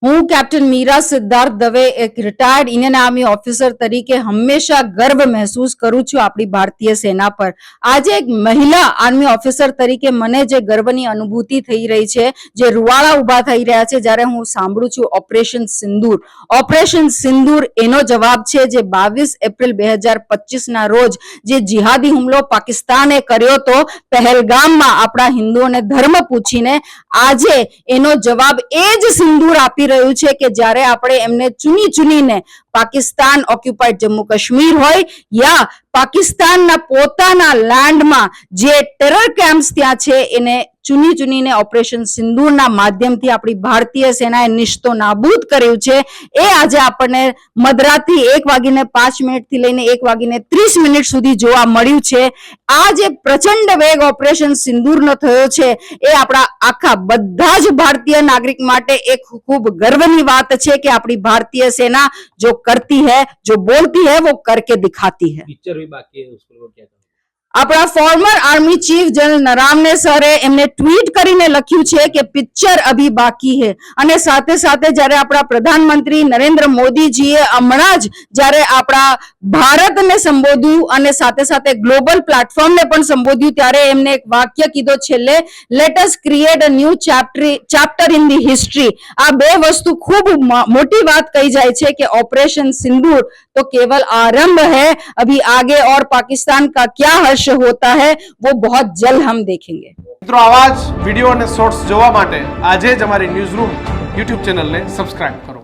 હું કેપ્ટન મીરા સિદ્ધાર્થ દવે એક retired Indian army officer તરીકે હંમેશા ગર્વ મહેસૂસ કરું છું આપણી ભારતીય સેના પર. આજે એક મહિલા આર્મી ઓફિસર તરીકે મને જે ગર્વની અનુભૂતિ થઈ રહી છે, જે રૂવાડા ઊભા થઈ રહ્યા છે જ્યારે હું સાંભળું છું ઓપરેશન સિંદૂર. ઓપરેશન સિંદૂર એનો જવાબ છે જે 22 એપ્રિલ 2025 ના રોજ જે જિહાદી હુમલો પાકિસ્તાને કર્યો તો પહેલગામમાં આપણા હિન્દુઓને ધર્મ પૂછીને. આજે એનો જવાબ એ જ સિંદૂર આપી રહ્યું છે કે જ્યારે આપણે એમને ચૂનીને પાકિસ્તાન ઓક્યુપાઈડ જમ્મુ કાશ્મીર હોય યા પાકિસ્તાનના પોતાના લેન્ડમાં જે ટેરર કેમ્પ્સ ત્યાં છે એને ચૂનીને ઓપરેશન સિંદૂરના માધ્યમથી આપણી ભારતીય સેનાએ નિષ્તો નાબૂદ કર્યું છે. એ આજે આપણને મધરાતથી 1:05 થી લઈને 1:30 સુધી જોવા મળ્યું છે. આ જે પ્રચંડ વેગ ઓપરેશન સિંદૂરનો થયો છે એ આપણા આખા બધા જ ભારતીય નાગરિક માટે એક ખૂબ गर्व बात है कि अपनी भारतीय सेना जो करती है, जो बोलती है, वो करके दिखाती है. पिक्चर भी बाकी है, उसको क्या આપણા ફોર્મર આર્મી ચીફ જનરલ નરાવને સરે એમને ટ્વીટ કરીને લખ્યું છે કે પિક્ચર અભી બાકી હે. અને સાથે સાથે જ્યારે આપણા પ્રધાનમંત્રી નરેન્દ્ર મોદીજીએ હમણાં જ જ્યારે આપણા ભારતને સંબોધ્યું અને સાથે સાથે ગ્લોબલ પ્લેટફોર્મને પણ સંબોધ્યું ત્યારે એમને એક વાક્ય કીધો છેલ્લે, let us create a new chapter in the history. આ બે વસ્તુ ખૂબ મોટી વાત કહી જાય છે કે ઓપરેશન સિંદૂર तो केवल आरंभ है, अभी आगे और पाकिस्तान का क्या हर्ष होता है वो बहुत जल्द हम देखेंगे. મિત્રો આવા જ વિડિયો અને શોર્ટ્સ જોવા માટે આજે જ અમારી ન્યૂઝ રૂમ YouTube ચેનલને સબસ્ક્રાઇબ કરો.